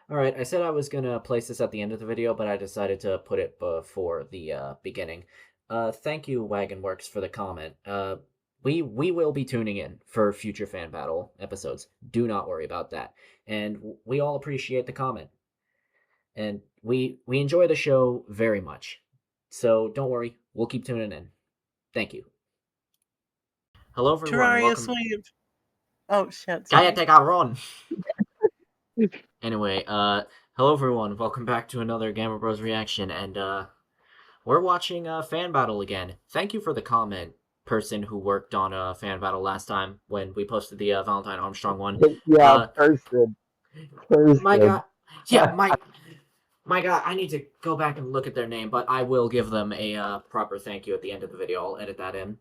Alright, I said I was gonna place this at the end of the video, but I decided to put it before the beginning. Thank you, Wagon Works, for the comment. We will be tuning in for future fan battle episodes. Do not worry about that. And we all appreciate the comment. And we enjoy the show very much. So don't worry, we'll keep tuning in. Thank you. Hello everyone, Terraria welcome. sweep. Oh shit. Cállate, cabrón. Anyway, hello everyone, welcome back to another Gammabros reaction, and we're watching Fan Battle again. Thank you for the comment, person who worked on Fan Battle last time when we posted the Valentine Armstrong one. Yeah, person. My God, yeah, my God, I need to go back and look at their name, but I will give them a proper thank you at the end of the video. I'll edit that in.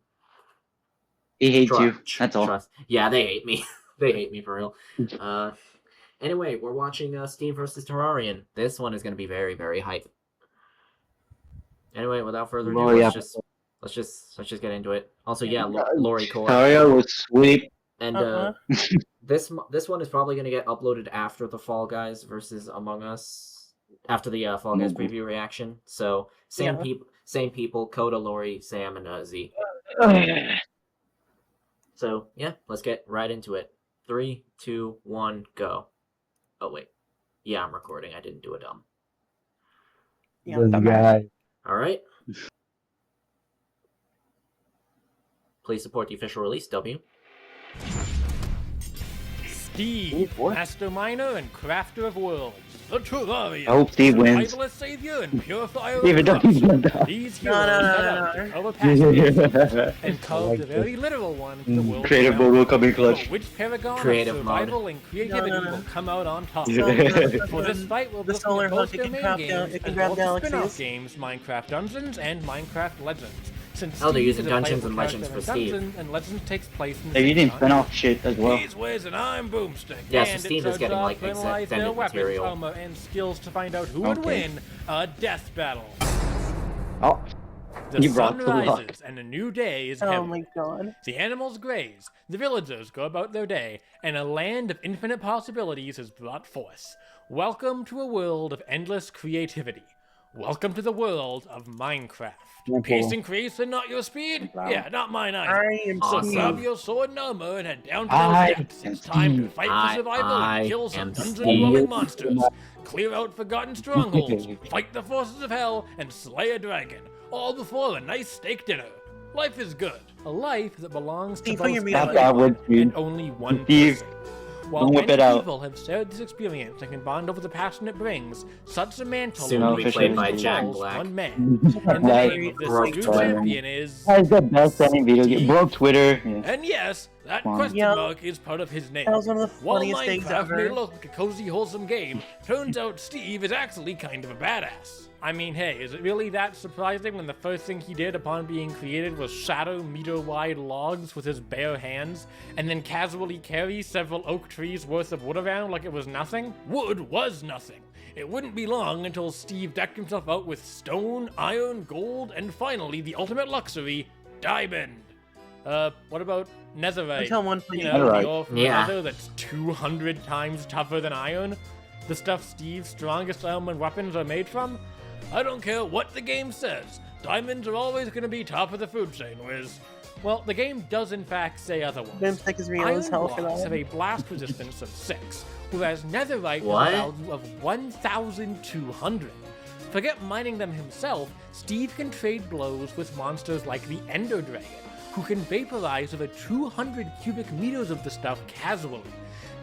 He hates you. That's all. Trust. Yeah, they hate me. They hate me for real. Anyway, we're watching Steve versus Terrarian. This one is going to be very, very hype. Anyway, without further ado, let's just get into it. Also, yeah, Lori Core. Terraria was sweep. And this one is probably going to get uploaded after the Fall Guys versus Among Us, after the Fall Guys preview reaction. So same people, Coda, Lori, Sam, and Z. So yeah, let's get right into it. 3, 2, 1, go. Oh wait, yeah, I'm recording. I didn't do a dumb. Yeah, all right. Please support the official release. W. Steve, master miner and crafter of worlds, the Terrarian. I hope Steve wins. Survivalist savior and purifier Steven, of don't crust. even die. These heroes set out to overpass the and carved a very literal one for the world. Creative mode will come in clutch. Which paragon Creative of survival mode. and creativity will come out on top? The For this fight, we'll be The looking solar at both hook, their it main can games it can as grab well as spin-off galaxies. games, Minecraft Dungeons and Minecraft Legends. Since Oh, they're Steve using is a Dungeons playable and Legends character for in Steve. Dungeons and Legends takes place in the They're same using time. spin-off shit as well. He's wears an iron boomstick. Yeah, so and Steve it is getting, turns like, out to analyze their extended weapons, material. armor, and skills to find out who would Okay. win a death battle. Oh, The you sun brought the luck. rises and a new day is Oh coming. my god. The animals graze, the villagers go about their day, and a land of infinite possibilities is brought forth. Welcome to a world of endless creativity. Welcome to the world of Minecraft. Okay. Pace increase and not your speed? Yeah, not mine either. I am So Awesome. grab your sword and armor and head down to I those depths. am It's time to Steve. fight for survival I and kill some am dungeon-dwelling Steve. monsters. Clear out forgotten strongholds, fight the forces of hell, and slay a dragon. All before a nice steak dinner. Life is good. A life that belongs to Steve, both put your meat Stop on. that with and you. only one Steve, person. While don't whip many it out. people have shared this experience and can bond over the passion it brings, such a mantle Soon only to be played by falls Jack Black. one man. And the Like, name of this broke true Twitter. champion is... That's the best selling video game. Steve. Broke Twitter. Yeah. And yes, that Come on. question Yeah. mark is part of his name. That was one of the While funniest things Minecraft may ever. look like a cozy, wholesome game, turns out Steve is actually kind of a badass. I mean, hey, is it really that surprising when the first thing he did upon being created was shadow meter-wide logs with his bare hands, and then casually carry several oak trees worth of wood around like it was nothing? Wood was nothing. It wouldn't be long until Steve decked himself out with stone, iron, gold, and finally the ultimate luxury, diamond. What about netherite? Until one You point. know, Netherite. the ore from Yeah. nether that's 200 times tougher than iron? The stuff Steve's strongest armor and weapons are made from? I don't care what the game says. Diamonds are always going to be top of the food chain, Wiz. Well, the game does in fact say otherwise. Boomstick is real Iron as hell for blocks have that. a blast resistance of 6, whereas netherite What? has a value of 1,200. Forget mining them himself, Steve can trade blows with monsters like the Ender Dragon, who can vaporize over 200 cubic meters of the stuff casually.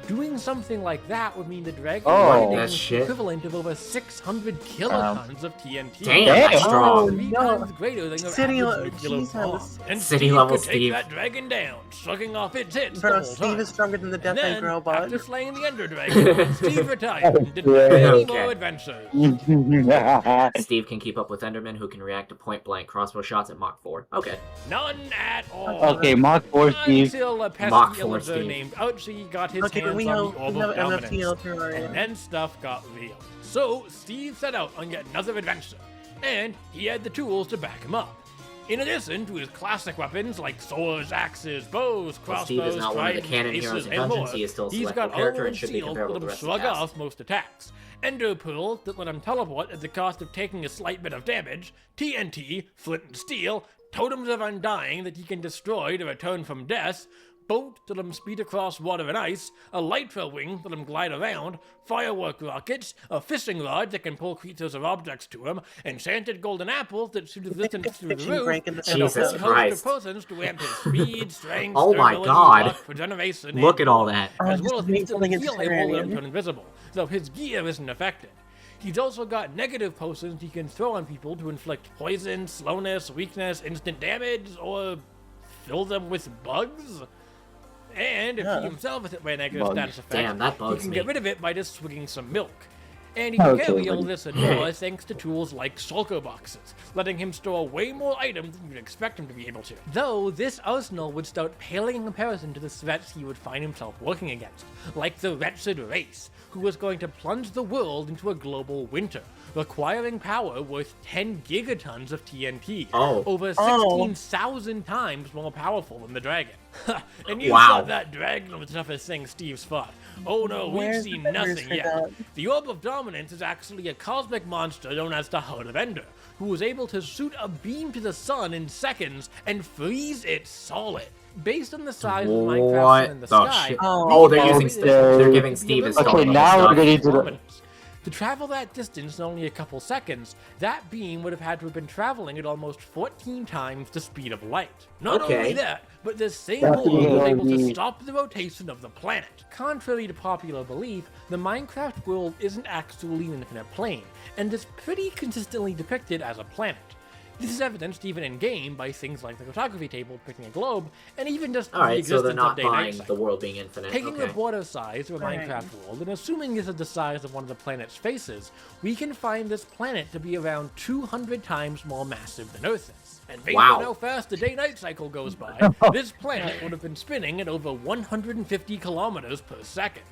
Doing something like that would mean the dragon Oh, grinding that's was shit. equivalent of over 600 kilotons of TNT. Damn, Damn. that's strong. 3 no. times greater than your City average le- nuclear Jesus. bomb. And City Steve level could take Steve. that dragon down, sucking off its hits the Bro, whole Steve time. is stronger than the Death And Egg then, robot. after slaying the Ender Dragon, Steve retired and didn't Yeah. have any Okay. more adventures. Steve can keep up with Enderman, who can react to point-blank crossbow shots at Mach 4. Okay. None at all. Okay, Mach 4 Steve. Until a Mach pesky 4 illager Steve. named Ouchie got his Okay, hands we on have, the orb we of have dominance. MFTL Terraria. And then stuff got real. So Steve set out on yet another adventure, and he had the tools to back him up. In addition to his classic weapons like swords, axes, bows, While crossbows, Steve is not one of the tridents, canon maces, heroes in and Dungeons, more, he is still a he's selectable got character armor and and should be steel comparable that to the will rest of the shrug cast. off most attacks. Endo Pearl that let him teleport at the cost of taking a slight bit of damage, TNT, Flint and Steel, Totems of Undying that he can destroy to return from death, Bolt to let him speed across water and ice, a Lytra Wing to let him glide around, Firework Rockets, a Fishing Rod that can pull creatures or objects to him, Enchanted Golden Apples that shoot resistance through the fishing roof, break in the and a Jesus whole host Christ. of potions to ramp his speed, strength, Oh my durability, God. luck, regeneration, Look and at all more, that. as well just as made instantly something into heal him or let him Terrarian. turn invisible, though his gear isn't affected. He's also got negative potions he can throw on people to inflict poison, slowness, weakness, instant damage, or fill them with bugs. And if he himself is hit by a negative Bugs. status effect, Damn, that he bugs can me. get rid of it by just swigging some milk. And he can carry all buddy. this and more thanks to tools like shulker boxes, letting him store way more items than you'd expect him to be able to. Though this arsenal would start paling in comparison to the threats he would find himself working against, like the wretched race, who was going to plunge the world into a global winter, requiring power worth 10 gigatons of TNT, Oh. over 16,000 times more powerful than the dragon. And you Wow. thought that dragon was the toughest thing Steve's fought. Oh no, we've Where's seen the numbers nothing for yet. that? The Orb of Dominance is actually a cosmic monster known as the Heart of Ender, who was able to shoot a beam to the sun in seconds and freeze it solid. Based on the size of Minecraft What sun in the the sky, shit? Oh, Oh, they're okay. using. They're giving Steve his Okay, story now stuff. we're getting to the- To travel that distance in only a couple seconds, that beam would have had to have been traveling at almost 14 times the speed of light. Not Okay. only that, but the same That's orb was gonna able to be- stop the rotation of the planet. Contrary to popular belief, the Minecraft world isn't actually an infinite plane, and is pretty consistently depicted as a planet. This is evidenced even in-game by things like the photography table picking a globe, and even just the Alright, so existence they're of not day-night buying cycle. the world being infinite. Taking the Okay. border size of a Right. Minecraft world and assuming this is the size of one of the planet's faces, we can find this planet to be around 200 times more massive than Earth is. And based Wow. on how fast the day-night cycle goes by, this planet would have been spinning at over 150 kilometers per second.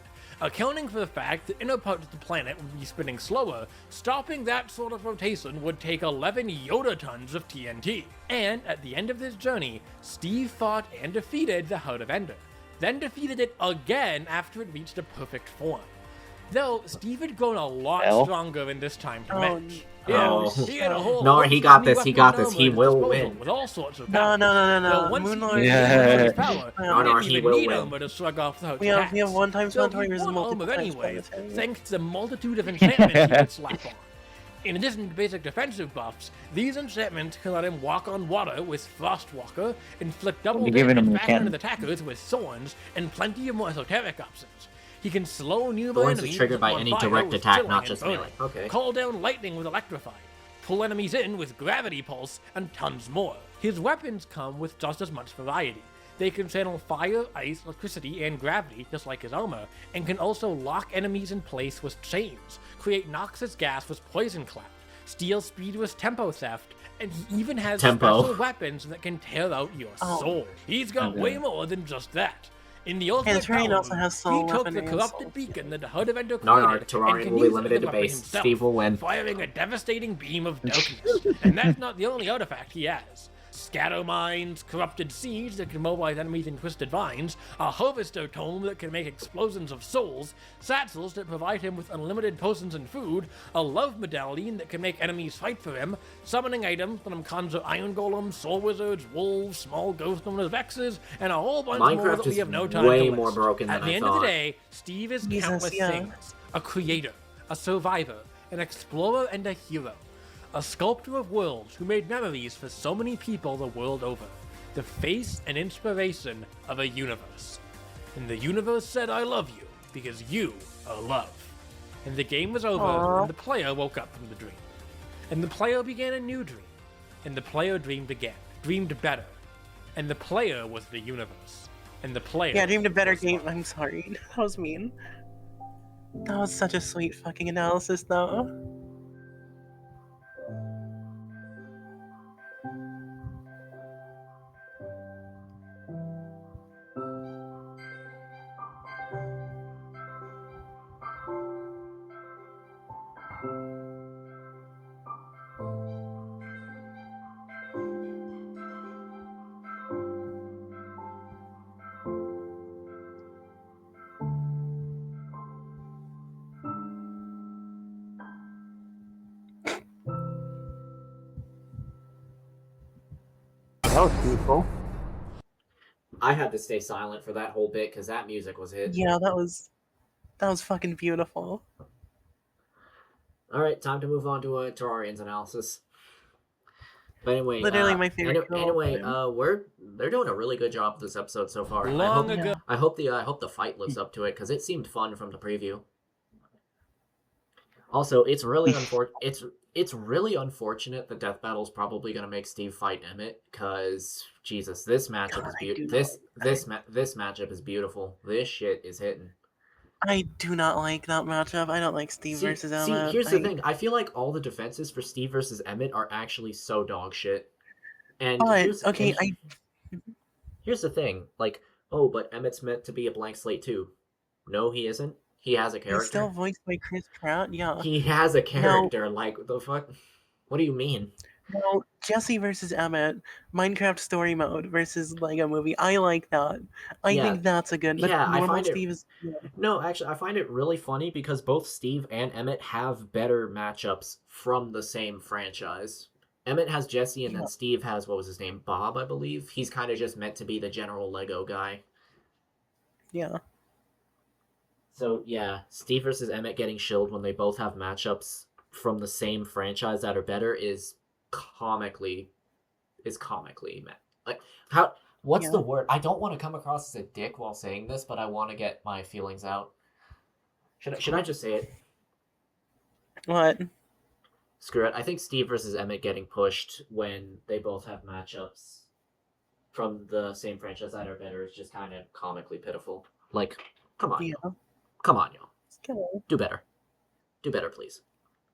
Accounting for the fact that inner parts of the planet would be spinning slower, stopping that sort of rotation would take 11 yotatons of TNT. And at the end of this journey, Steve fought and defeated the Heart of Ender, then defeated it again after it reached a perfect form. Though Steve had grown a lot Hell. stronger in this time to Oh, match. Oh. He had a whole No, host he of got new this, he weapon got this, armor he at his will disposal win. With all sorts of No, power. no, no, no, Though no. once Moonlord. he Yeah. his power, No, he no, didn't he even will need win. armor to shrug off the Heart's We have attacks. one time So Suntory he versus won multiple armor times anyway, planetary. thanks to the multitude of enchantments he could slap on. In addition to basic defensive buffs, these enchantments can let him walk on water with Frostwalker, inflict double You're giving him damage the back cannon. into the attackers with Thorns, and plenty of more esoteric options. He can slow nearby Thorns is enemies triggered by on any fire direct with attack, Chilling not and just Burning, melee. Okay. Call down lightning with Electrify, pull enemies in with Gravity Pulse, and tons more. His weapons come with just as much variety. They can channel fire, ice, electricity, and gravity, just like his armor, and can also lock enemies in place with chains, create noxious gas with Poison Cloud, steal speed with Tempo Theft, and he even has Tempo. special weapons that can tear out your Oh. soul. He's got Okay. way more than just that. In the the Ultimate Terrarian Power also Move, has he soul took the weaponry and corrupted soul. beacon that the Heart of Ender No, no, created, and Terrarian can will be use it limited as a to weapon base. himself, Steve will win. firing a devastating beam of darkness. And that's not the only artifact he has. Scatter Mines, Corrupted Seeds that can mobilize enemies in Twisted Vines, a Harvester Tome that can make explosions of souls, Satsels that provide him with unlimited potions and food, a Love Medallion that can make enemies fight for him, summoning items that him conjure Iron Golems, Soul Wizards, Wolves, small ghosts known as Vexes, and a whole bunch more Minecraft that we is have no time way to more list. broken At than the I end of the thought. day, Steve is Jesus, countless yeah. things. A creator, a survivor, an explorer, and a hero. A sculptor of worlds who made memories for so many people the world over. The face and inspiration of a universe. And the universe said, I love you, because you are love. And the game was over, Aw. and the player woke up from the dream. And the player began a new dream. And the player dreamed again, dreamed better. And the player was the universe. And the player. Yeah, I dreamed a better was game. love. I'm sorry. That was mean. That was such a sweet fucking analysis, though. was beautiful. I had to stay silent for that whole bit because that music was hit. Yeah, that was fucking beautiful. All right, time to move on to a Terrarian's analysis. But anyway, Literally my favorite kill of all Anyway, time. they're doing a really good job this episode so far. Long ago. I hope the fight lives up to it because it seemed fun from the preview. Also, it's really it's really unfortunate that Death Battle's probably gonna make Steve fight Emmett because Jesus, this matchup is beautiful. This matchup is beautiful. This shit is hitting. I do not like that matchup. I don't like Steve versus Emmett. Here's the thing. I feel like all the defenses for Steve versus Emmett are actually so dog shit. And here's the thing. Like, oh, but Emmett's meant to be a blank slate too. No, he isn't. He has a character. He's still voiced by Chris Pratt. Yeah. He has a character. Like, what the fuck? What do you mean? No, Jesse versus Emmett, Minecraft story mode versus Lego Movie. I like that. I think that's a good. But Yeah, I normal find Steve it. is. Yeah. No, actually, I find it really funny because both Steve and Emmett have better matchups from the same franchise. Emmett has Jesse, and then Steve has, what was his name? Bob, I believe. He's kind of just meant to be the general Lego guy. Yeah. So, yeah, Steve versus Emmett getting shilled when they both have matchups from the same franchise that are better is comically met. Like, how... What's the word? I don't want to come across as a dick while saying this, but I want to get my feelings out. Should I just say it? What? Screw it. I think Steve versus Emmett getting pushed when they both have matchups from the same franchise that are better is just kind of comically pitiful. Like, come on, y'all. Come on, y'all. Do better. Do better, please.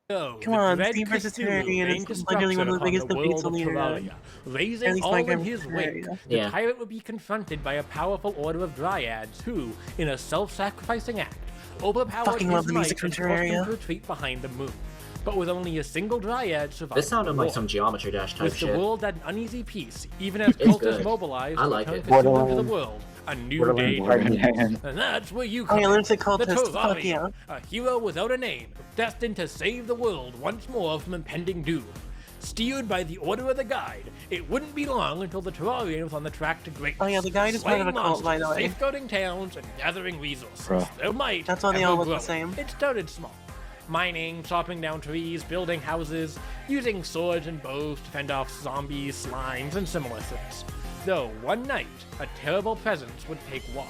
So, Come on, Steve versus Terrarian is literally one of the biggest defeats on the internet. Raising all in his wake, the tyrant would be confronted by a powerful order of dryads who, in a self-sacrificing act, overpowered his might and forced him to retreat behind the moon. But with only a single dryad surviving. This sounded like some Geometry Dash type shit. With the world at an uneasy peace, even as cultists mobilized I like to it. return Cthulhu to the world, a new day. And that's where you come in. The Terrarian, a hero without a name, destined to save the world once more from impending doom. Steered by the order of the Guide, it wouldn't be long until the Terrarian was on the track to greatness. Oh yeah, the Guide is part of a cult, by the way. Safeguarding towns and gathering resources. Their might. That's why they all look the same. It started small. Mining, chopping down trees, building houses, using swords and bows to fend off zombies, slimes, and similar threats. Though one night, a terrible presence would take watch,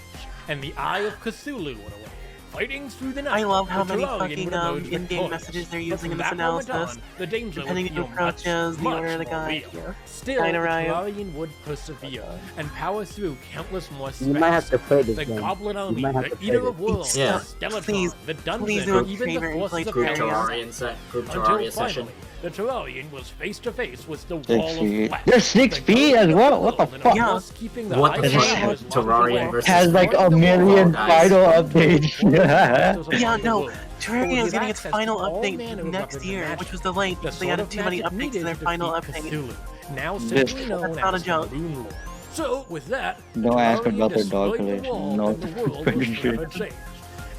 and the Eye of Cthulhu would awake. Fighting through the night, I love how many fucking in-game messages they're using in this analysis. Depending on the approaches, the order of the guide. Yeah. Still, the Terrarian would persevere and power through countless more threats. You might have to play this the game. Goblin Army, the Eater of Worlds, the Skeleton, the Dungeon, and even the forces of Terraria session. The Terrarian was face to face with the wall of flesh. There's 6 feet as well? What the fuck? Yeah. What the fuck? Terrarian versus... Has like a million final updates. Yeah, no. Terraria is getting its final update next year, which was delayed because they added too many updates to their final update. Now simply known That's not a as joke. Moon Lord. So, with that, Don't ask Terrarian about their dog destroyed the collection. wall No, and the world was it's forever changed.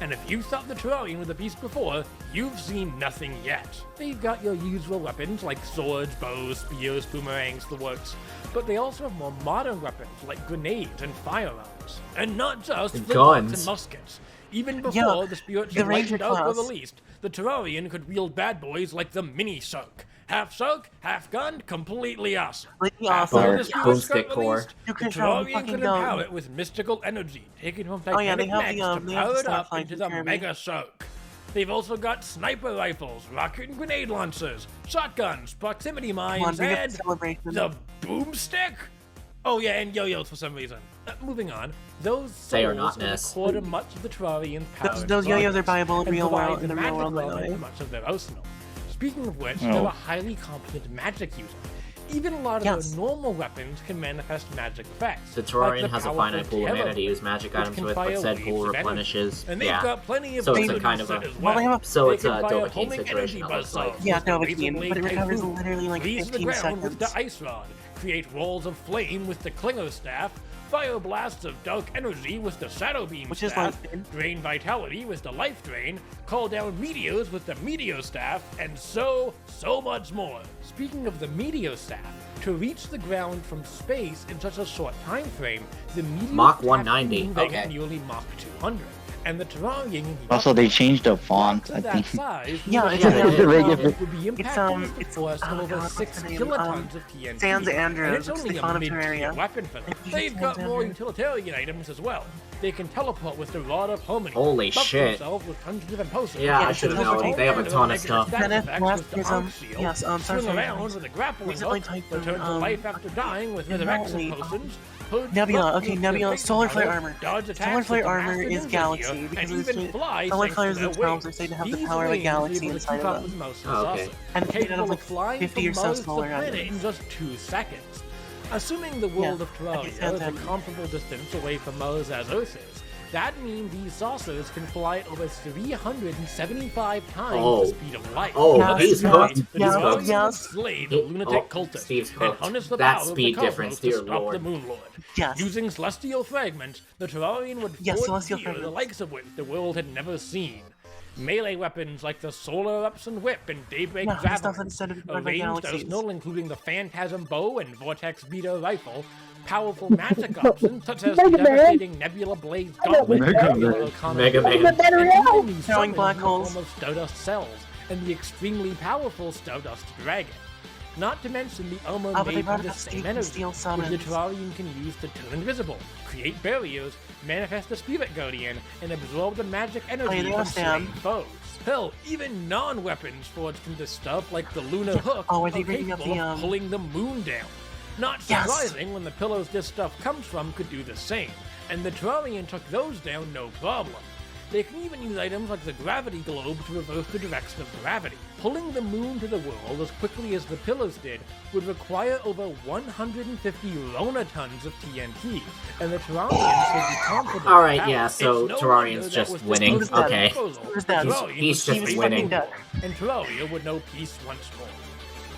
And if you thought the Terrarian was a beast before, you've seen nothing yet. They've got your usual weapons like swords, bows, spears, boomerangs, the works, but they also have more modern weapons like grenades and firearms. And not just guns and muskets. Even before the spirits of lightened out were released, the Terrarian could wield bad boys like the Mini-Sunk. Half sunk, half gunned, completely awesome. Awesome. The Boomstick core. The Terrarian could empower it with mystical energy, taken from Titanic mechs to power it up into the Mega Sunk. They've also got sniper rifles, rocket and grenade launchers, shotguns, proximity mines, and the Boomstick? Oh yeah, and yo-yos for some reason. Moving on, those They are not souls are the NES. core to much of the Terrarian's power. Those yo-yos are viable in and real provide world, in the real world, by the way. much of their arsenal. Speaking of which, they're a highly competent magic user. Even a lot of their normal weapons can manifest magic effects. The Terrarian has a finite pool of mana to use magic items with, but said pool replenishes. And they've got plenty of so it's a kind of a so it's a Dovahkiin situation. It looks like. Yeah, Dovahkiin, but it recovers literally like 15 seconds. With the ice rod, create rolls of flame with the Klinger staff, fire blasts of dark energy with the Shadow Beam Which is staff, like- drain vitality with the Life Drain, call down meteors with the Meteor Staff, and so much more. Speaking of the Meteor Staff, to reach the ground from space in such a short time frame, the Meteor Mach Staff 190, moving okay. at nearly Mach 200. And the Terrarian Also, they changed the font, I that think. size, Yeah, would it's Yeah, a they did. would be impacted with the force of over 6 kilotons of TNT. Sans And Andrews, it's which is only the a font of mid-tier Terraria. weapon for them. I think it's They've got Sans more Andrews. utilitarian items as well. They can teleport with the Rod of Harmony. Holy buff shit. themselves with tons of different potions. Yeah, I Yeah, should have so known. They have a ton of stuff. Kenneth Effects with the Blastism. Arc Shield, Yes, swing sorry, around with a grappling recently hook, typed return to life after dying with resurrection Nebula. potions. Purge Nebula, buff okay, with Nebula, the Solar Flare power, armor. dodge attacks Solar with Flare the armor Master is Ninja Galaxy, gear, because and it's even the- fly Solar thanks Flares to their themselves are wings. said to have the These power of a wings galaxy able to inside keep of up them. with most Oh, okay. saucer, And they capable have, like, of flying 50 from or so Mars to solar planet items. in just 2 seconds. Assuming the world Yeah, of I guess Terraria that's is a happening. comparable distance away from Mars as Earth is, that means these saucers can fly at over 375 times Oh. the speed of light. Oh, Yes, he's yes, cooked. The yes, He's cooked. Terrarian would yes. slay the He- lunatic oh, cultist Steve's and cooked. harness the That power speed of the difference, cosmos to dear stop lord. the Moon Lord. Yes. Using celestial fragments, the Terrarian would Yes, forge celestial gear the fragments. likes of which the world had never seen. Melee weapons like the Solar Eruption Whip and Daybreak Yeah, the stuff Javelin, that's instead of a by ranged galaxies. arsenal including the Phantasm Bow and Vortex Beater Rifle, powerful magic options such as the Mega Man. devastating Nebula Blaze Gauntlet, Mega Nebula Man. Arcana Mega Blade, Man. and even the Throwing summons black in the holes. form of Stardust Cells, and the extremely powerful Stardust Dragon. Not to mention the armor Oh, but they made brought from the up same Steel energy, Steel which the summons. Terrarian can use to turn invisible, create barriers, manifest the Spirit Guardian, and absorb the magic energy they from understand. slain foes. Hell, even non-weapons forged into stuff like the Lunar Hook Oh, are are they bringing up capable the, of pulling the moon down. Not Yes. surprising when the pillows this stuff comes from could do the same, and the Terrarian took those down no problem. They can even use items like the gravity globe to reverse the direction of gravity. Pulling the moon to the world as quickly as the pillars did would require over 150 Ronatons of TNT, and the Terrarians would be confident. Alright, about it. yeah, so It's no Terrarian's wonder that just with winning. this Okay. proposal, Who's that? the Terrarian He's would just face winning. the war, and Terraria would know peace once more.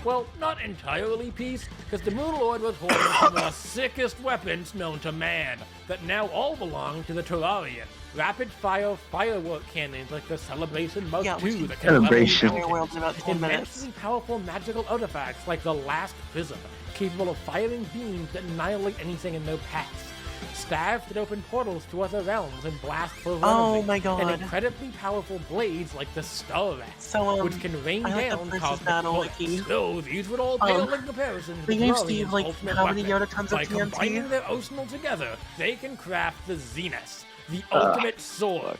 Well, not entirely peace, because the Moon Lord was holding some of the sickest weapons known to man, that now all belong to the Terrarian. Rapid-fire firework cannons like the Celebration Mark Yeah, II which that can level Celebration. Their world in about mountains. 10 minutes. Immensely powerful magical artifacts like the Last Prism, capable of firing beams that annihilate anything in their paths. Staves that open portals to other realms and blast for Oh enemies, my god. and incredibly powerful blades like the Star Rat, So, which can rain I like the down Princess cosmic Battle bullets. wiki. No, these would all pale in comparison to they the gave Terrarian's Steve, like, ultimate how many weapon. Yoda tons of By TNT? combining their arsenal together, they can craft the Zenith, the ultimate sword.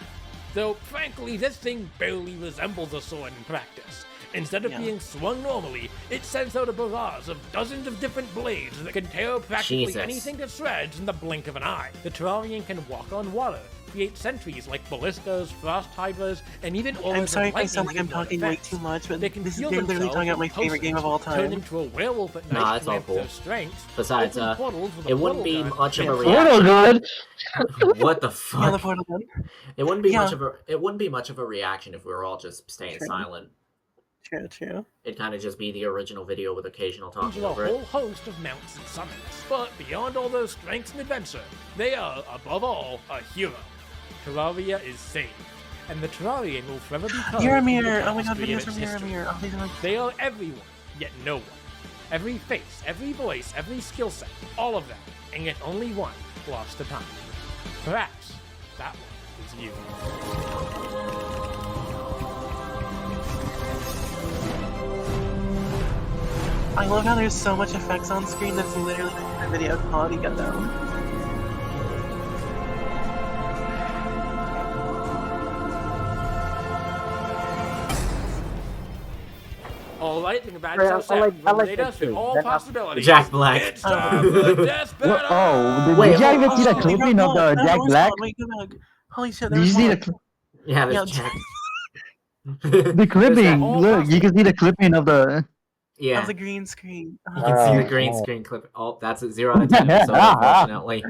Though, frankly, this thing barely resembles a sword in practice. Instead of Yeah. being swung normally, it sends out a barrage of dozens of different blades that can tear practically Jesus. anything to shreds in the blink of an eye. The Terrarian can walk on water, create sentries like ballistas, frost hydras, and even auras I'm sorry of if I sound like lightning I'm with no talking way effects. too much, but They can this is heal they're literally themselves talking about my with favorite game of all potions, turn time. into a werewolf at night Nah, to it's all ramp cool. their strength. Besides, open portals with a it wouldn't be portal gun, much of a and reaction. Portal good. What the Yeah, the fuck? portal gun. It wouldn't be Yeah. much of a reaction if we were all just staying True. silent. True, true. It'd kind of just be the original video with occasional talking to a over it. whole host of mounts and summons. But beyond all those strengths and adventure, they are, above all, a hero. Terraria is saved, and the Terrarian will forever be called Miramir! the Oh my god, tapestry of videos from its history. Miramir. Oh, these are like... They are everyone, yet no one. Every face, every voice, every skill set, all of them, and yet only one lost to time. Perhaps that one is you. I love how there's so much effects on screen that's literally making the video quality go down. Alright, think about Yeah, yourself, I like eliminate that us with too. all That- possibilities. Jack Black. It's time for Death What? Battle! Oh, did Wait, you even see the Oh, clipping of the there's Jack more Black? spawn. Wait, go back. Holy shit, Did you there's see more. the Yeah, there's Yeah, Jack. the clipping? all Look, possible. you can see the clipping of the. Yeah, Of the green screen. you can see the green Oh. screen clip. Oh, that's a 0 out of 10 episode, unfortunately.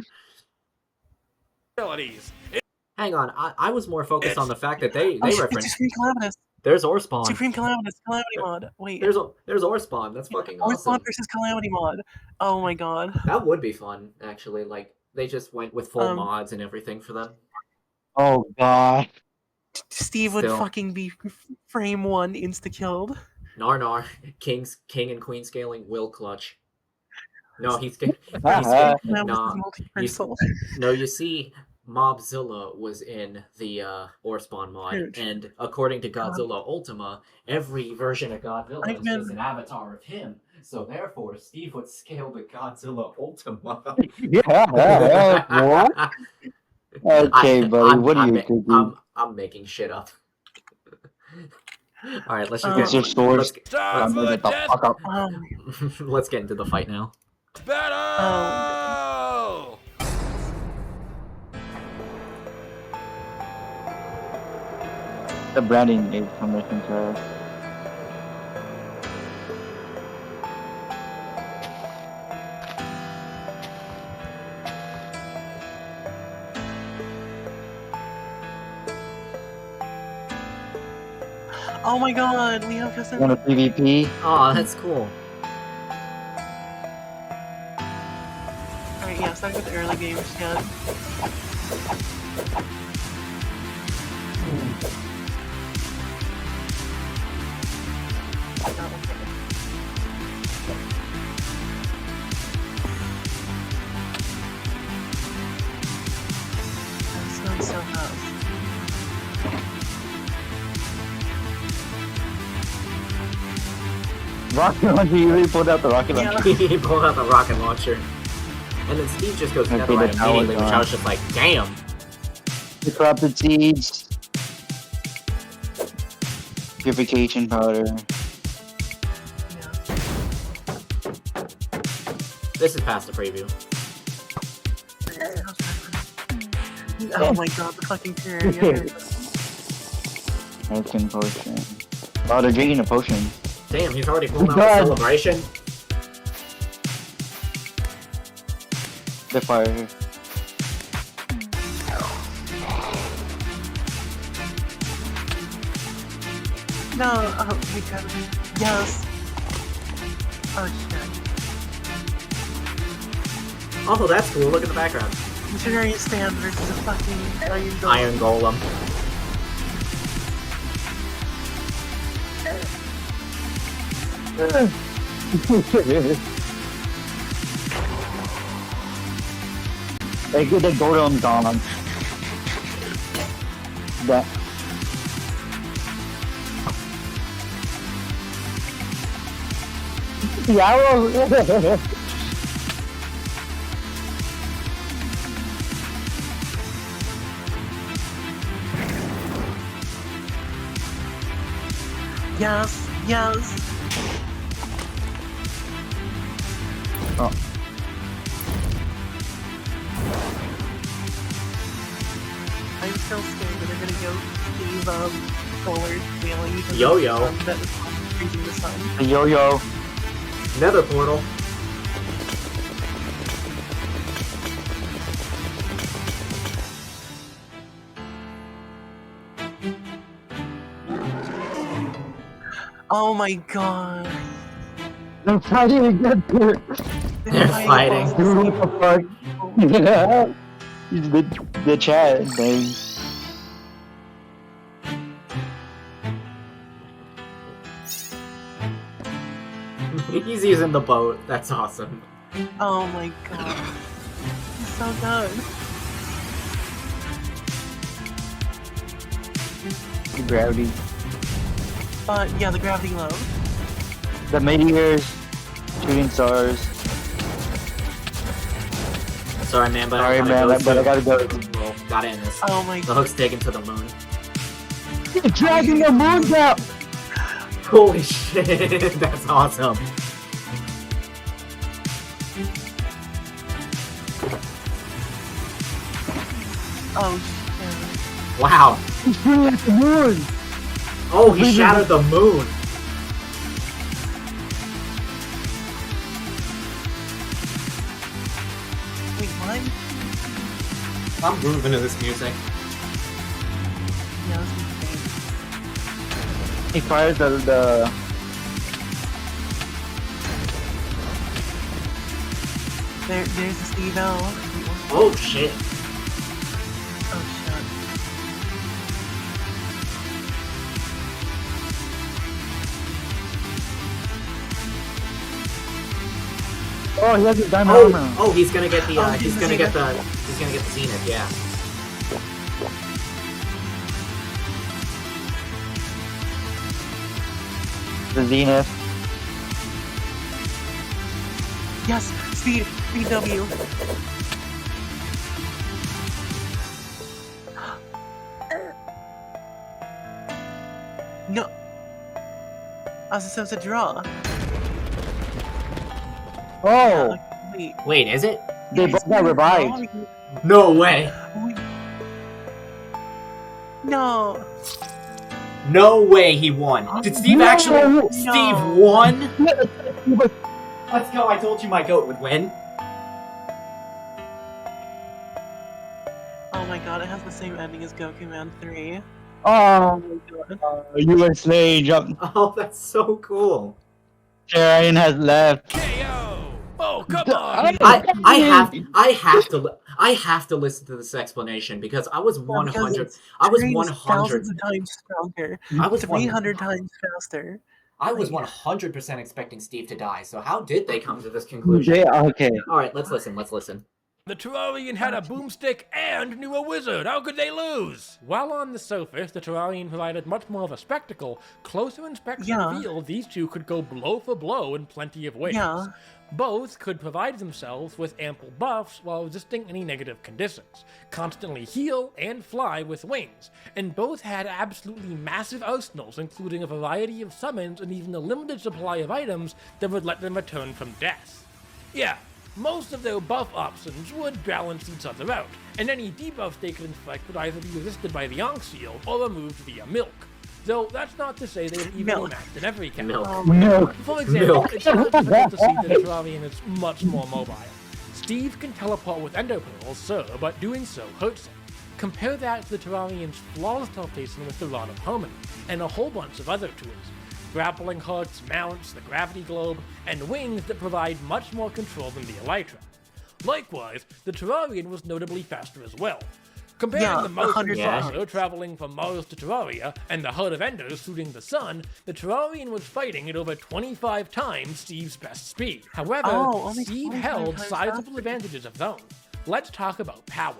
Abilities. Hang on, I was more focused on the fact that they Oh, shit, it's reference. Supreme Calamitous. There's Orspawn. Supreme Calamitous. Calamity mod. Wait. There's Orspawn. That's fucking Orspawn awesome. versus Calamity mod. Oh my god. That would be fun, actually. Like, They just went with full mods and everything for them. Oh god. Steve would fucking be frame 1 insta-killed. Nar. King and queen scaling will clutch. No, he's That nah. was No, you see, Mobzilla was in the Orspawn mod, Dude. and according to Godzilla Ultima, every version of Godzilla is an avatar of him. So therefore, Steve would scale the Godzilla Ultima. Yeah. What? Okay, buddy. What are you thinking? I'm making shit up. All right, let's just It's your sword. let's get into the fight now. Battle! The branding is commission to Oh my god, we have custom. want a PvP? Oh, that's cool. Alright, yeah, start with the early game scan. That's not so fast. Rocket launcher, you really pulled out the rocket launcher. He pulled out the rocket launcher. And then Steve just goes Okay, netherite the tower's immediately, which I on. was just like, damn. The corrupted seeds. Purification powder. Yeah. This is past the preview. Oh my god, the fucking Terraria. Open potion. Oh, they're drinking a potion. Damn, he's already pulled out God. the celebration. The fire. No, oh my god. Yes. Oh shit. Oh, that's cool. Look at the background. The Terrarian stand versus a fucking Iron Golem. They get the golem gone. That. The arrow. Yes, yes. Oh. I'm still scared that they're gonna go Steve forward sailing because Yo-yo. that was freezing the sun. The yo-yo. Nether portal. Oh my god. They're fighting again. They're fighting. Dude, what the fuck? The chat thing. He's using the boat. That's awesome. Oh my god. He's so good. The gravity. Yeah, the gravity low. The meteors. Shooting stars. Sorry, man, but Sorry, I man, gotta but I go. gotta go. Well, gotta end this. Oh my The god. hook's taken to the moon. You're dragging the moon out! Holy shit, that's awesome. Oh shit. Wow. He's bringing out the moon! Oh, he shattered the moon. Wait, what? I'm grooving to this music. Yeah, this is insane. He fires the There's the Steve L. Oh shit. Oh shit. Oh, he has his diamond armor. Oh, he's gonna get the Oh, he's gonna get the Zenith, yeah. The Zenith. Yes, speed W. No. I was supposed to draw. Oh, Wait. Wait, is it? they both got revived. No way. No. No way he won. Did Steve No. actually? Steve No. won? Let's go. I told you my goat would win. Oh my god, it has the same ending as Goku Man 3. Oh, USA jumped. Oh, that's so cool. Terrarian has left. KO! Oh, come on! I have to listen to this explanation because I was 100. I was 100. Thousands of times stronger. I was 300 times faster. I was 100% expecting Steve to die. So how did they come to this conclusion? Yeah, okay. All right, let's listen. Let's listen. The Terrarian had a boomstick and knew a wizard. How could they lose? While on the surface, the Terrarian provided much more of a spectacle. Closer inspection revealed these two could go blow for blow in plenty of ways. Yeah. Both could provide themselves with ample buffs while resisting any negative conditions, constantly heal and fly with wings, and both had absolutely massive arsenals, including a variety of summons and even a limited supply of items that would let them return from death. Yeah, most of their buff options would balance each other out, and any debuffs they could inflict would either be resisted by the Ankh Seal or removed via milk. Though that's not to say they would evenly matched in every category. Milk. For example, it's not difficult to see that a Terrarian is much more mobile. Steve can teleport with Ender Pearls, sir, but doing so hurts him. Compare that to the Terrarian's flawless teleportation with the Rod of Harmony, and a whole bunch of other tools. Grappling hooks, mounts, the gravity globe, and wings that provide much more control than the Elytra. Likewise, the Terrarian was notably faster as well. Comparing the motion saucer traveling from Mars to Terraria and the Heart of Ender shooting the sun, the Terrarian was fighting at over 25 times Steve's best speed. However, Steve held sizable advantages of his own. Let's talk about power.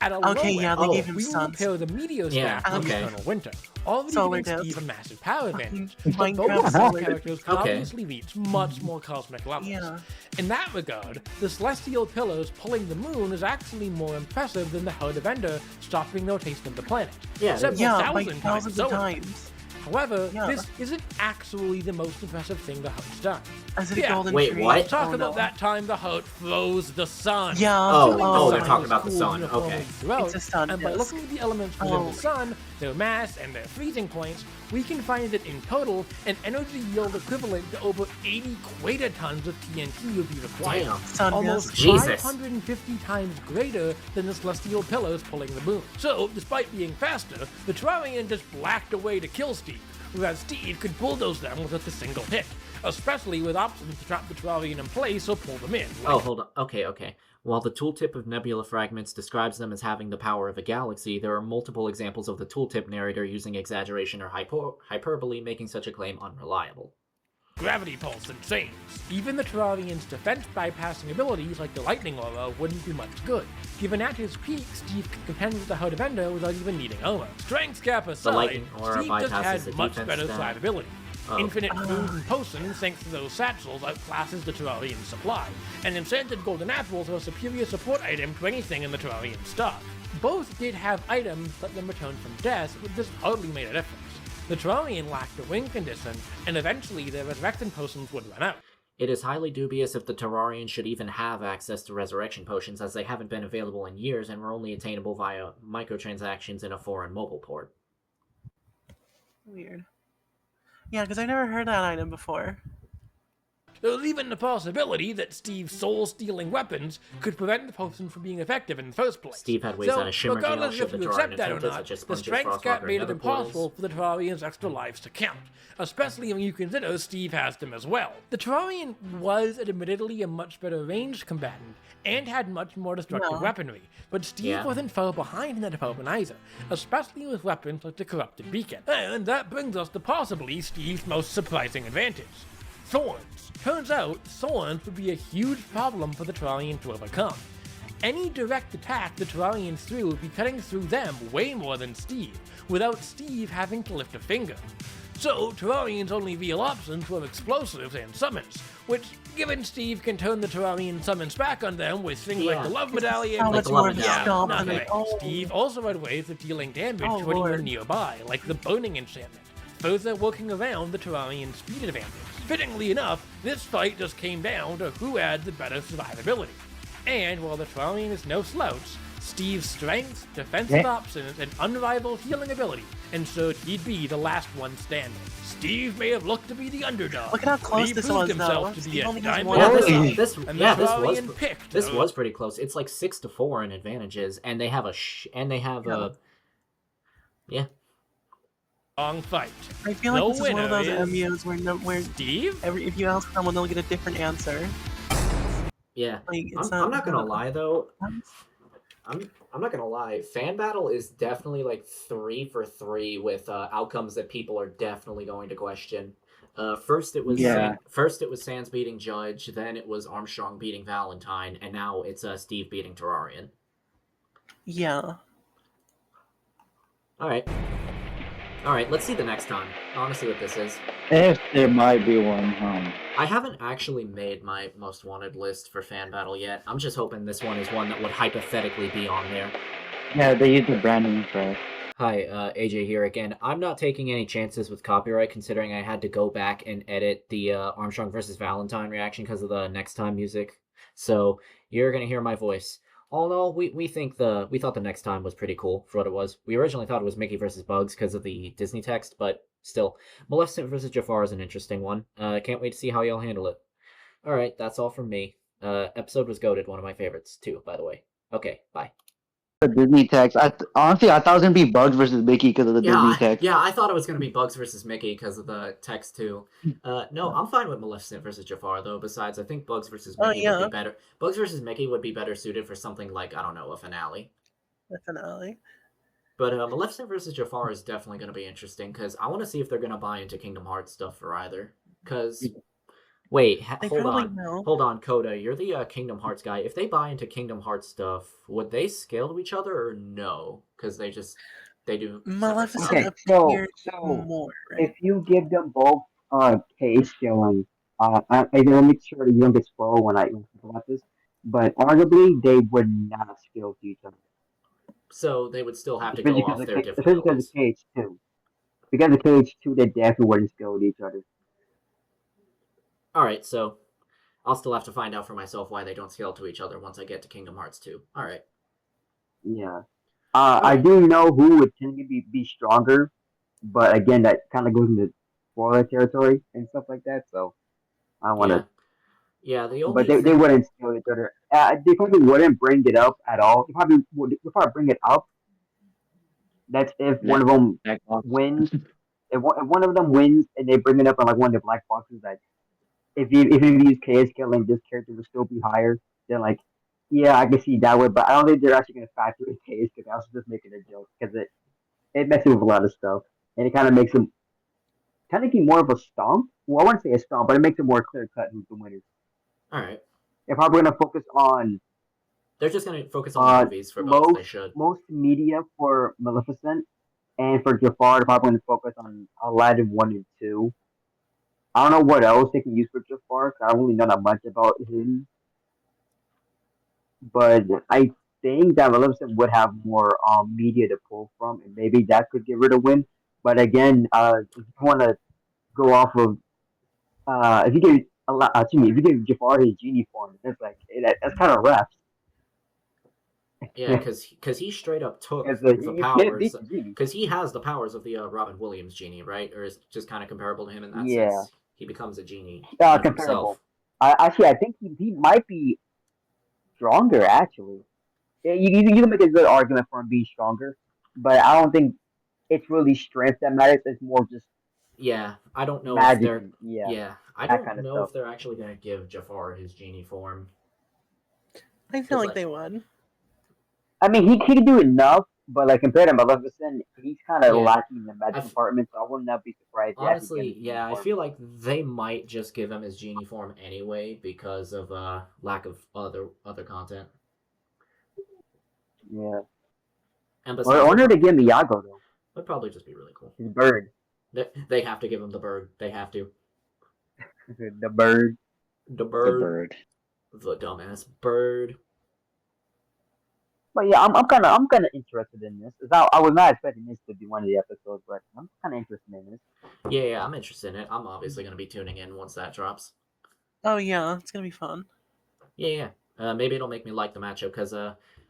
At a low end, they gave him we will compare the Meteor Staff to Eternal Winter, already giving Steve a massive power advantage, but both of these characters can obviously reach much more cosmic levels. In that regard, the Celestial Pillars pulling the moon is actually more impressive than the Heart of Ender stopping the rotation of the planet. Thousands of times. However, this isn't actually the most impressive thing the Heart's done. Wait, what? Let's talk about that time the Heart froze the sun. Yeah. They're talking about the sun. Okay. It's a sun. And by looking at the elements within the sun, their mass, and their freezing points, we can find that in total, an energy yield equivalent to over 80 quatatons of TNT would be required. Almost 550 times greater than the Celestial Pillars pulling the moon. So, despite being faster, the Terrarian just blacked away to kill Steve, whereas Steve could bulldoze them with just a single hit, especially with options to trap the Terrarian in place or pull them in. Hold on. Okay. While the tooltip of Nebula Fragments describes them as having the power of a galaxy, there are multiple examples of the tooltip narrator using exaggeration or hyperbole, making such a claim unreliable. Gravity Pulse and Chains. Even the Terrarian's defense bypassing abilities like the Lightning Aura wouldn't do much good. Given at his peak, Steve could contend with the Heart of Ender without even needing armor. Strength cap aside, Steve just had much better survivability. Infinite food and potions, thanks to those satchels, outclasses the Terrarian's supply, and enchanted golden apples are a superior support item to anything in the Terrarian stock. Both did have items that let them return from death, but this hardly made a difference. The Terrarian lacked a wing condition, and eventually their resurrection potions would run out. It is highly dubious if the Terrarian should even have access to resurrection potions, as they haven't been available in years and were only attainable via microtransactions in a foreign mobile port. Weird. Yeah, because I never heard that item before. There's even the possibility that Steve's soul-stealing weapons could prevent the potion from being effective in the first place. Steve had ways out of Shimmer Gale, regardless if you accept that or not, the strength gap made it impossible for the Terrarian's extra lives to count, especially when you consider Steve has them as well. The Terrarian was admittedly a much better ranged combatant, and had much more destructive weaponry, but Steve wasn't far behind in that department either, especially with weapons like the Corrupted Beacon. And that brings us to possibly Steve's most surprising advantage: Thorns. Turns out, Thorns would be a huge problem for the Terrarian to overcome. Any direct attack the Terrarians threw would be cutting through them way more than Steve, without Steve having to lift a finger. So, Terrarian's only real options were explosives and summons, which, given Steve can turn the Terrarian summons back on them with things like the Love Medallion, not great. Steve also had ways of dealing damage to anyone nearby, like the Burning Enchantment, further working around the Terrarian speed advantage. Fittingly enough, this fight just came down to who had the better survivability. And while the Terrarian is no slouch, Steve's strength, defensive options, and unrivaled healing ability ensured he'd be the last one standing. Steve may have looked to be the underdog. Look at how close this was, though. To be a this was pretty close. It's like 6-4 in advantages, and they have a long fight. I feel like this is one of those MMOs where Steve? If you ask someone, they'll get a different answer. Yeah. Like, I'm not gonna lie though. I'm not gonna lie. Fan Battle is definitely like 3 for 3 with outcomes that people are definitely going to question. First it was Sans beating Judge, then it was Armstrong beating Valentine, and now it's Steve beating Terrarian. Yeah. All right, let's see the next time. I want to see what this is. If there might be one, I haven't actually made my most wanted list for Fan Battle yet. I'm just hoping this one is one that would hypothetically be on there. Yeah, they use the branding track. Hi, AJ here again. I'm not taking any chances with copyright, considering I had to go back and edit the Armstrong versus Valentine reaction because of the next time music. So you're gonna hear my voice. All in all, we thought the next time was pretty cool for what it was. We originally thought it was Mickey versus Bugs because of the Disney text, but still, Maleficent versus Jafar is an interesting one. Can't wait to see how y'all handle it. All right, that's all from me. Episode was goated, one of my favorites too, by the way. Okay, bye. The Disney text. Honestly, I thought it was gonna be Bugs versus Mickey because of the Disney text. Yeah, I thought it was gonna be Bugs versus Mickey because of the text too. No, I'm fine with Maleficent versus Jafar though. Besides, I think Bugs versus Mickey would be better. Bugs versus Mickey would be better suited for something like, I don't know, a finale. A finale. But Maleficent versus Jafar is definitely gonna be interesting because I want to see if they're gonna buy into Kingdom Hearts stuff for either. Because wait, hold on, Coda. You're the Kingdom Hearts guy. If they buy into Kingdom Hearts stuff, would they scale to each other or no? Because they do. Maleficent so more, right? if you give them both pay scaling, I will make sure that you don't get spoiled when I talk about this. But arguably, they would not scale to each other. So they would still have to go off their different levels. Because of KH2. Because of KH2, they definitely wouldn't scale to each other. Alright, so I'll still have to find out for myself why they don't scale to each other once I get to Kingdom Hearts 2. Alright. Yeah. I do know who would tend to be stronger, but again, that kind of goes into spoiler territory and stuff like that, so I don't want to... Yeah, the only But they wouldn't scale each other. They probably wouldn't bring it up at all. They probably would bring it up. That's if one of them wins. If one of them wins and they bring it up on like one of the black boxes, that if you use KS scaling, this character will still be higher. Then like, yeah, I can see that way, but I don't think they're actually going to factor in KS because I was just making a joke because it messes with a lot of stuff and it kind of makes them kind of more of a stomp. Well, I wouldn't say a stomp, but it makes it more clear cut who's the winner. All right. They're probably going to focus on. They're just going to focus on movies for both. They should. Most media for Maleficent and for Jafar, they're probably going to focus on Aladdin 1 and 2. I don't know what else they can use for Jafar, because I don't really know that much about him. But I think that Maleficent would have more media to pull from, and maybe that could get rid of Win. But again, if you want to go off of, if you give Jafar his genie form, it's like that's kind of rough. Yeah, because he straight up took the powers. Because he has the powers of the Robin Williams genie, right? Or is just kind of comparable to him in that sense. He becomes a genie Comparable. himself. Actually, I think he might be stronger. Actually, yeah, you can make a good argument for him being stronger, but I don't think it's really strength that matters. It's more just Yeah, I don't know if magic they're. and yeah, Yeah, I that don't kind of know stuff. if they're actually gonna give Jafar his genie form. I feel 'Cause, like they would. I mean, he can do enough, but like compared to Maleficent, he's kind of yeah, lacking in the magic I department. So I would not be surprised if they actually get honestly, his yeah, I uniform. feel like they might just give him his genie form anyway because of lack of other content. Yeah. And Well, I besides, wanted to give him Iago though. would probably just be really cool. His bird. They have to give him the bird. They have to. The bird. The The bird. bird. The dumbass bird. But yeah, I'm kind of interested in this. I was not expecting this to be one of the episodes, but I'm kind of interested in this. Yeah, I'm interested in it. I'm obviously gonna be tuning in once that drops. Oh yeah, it's gonna be fun. Yeah. Maybe it'll make me like the matchup because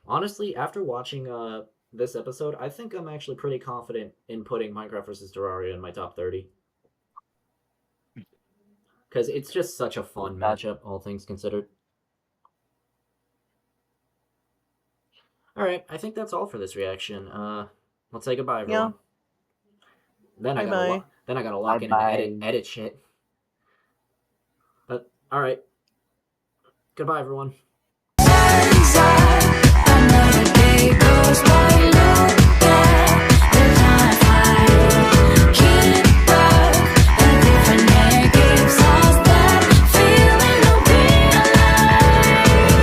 honestly, after watching this episode, I think I'm actually pretty confident in putting Minecraft vs Terraria in my top 30 because it's just such a fun matchup, all things considered. All right, I think that's all for this reaction. Let's say goodbye, everyone. Then I gotta Bye-bye. then I gotta lock in and edit shit. But all right, goodbye, everyone. Another day goes by.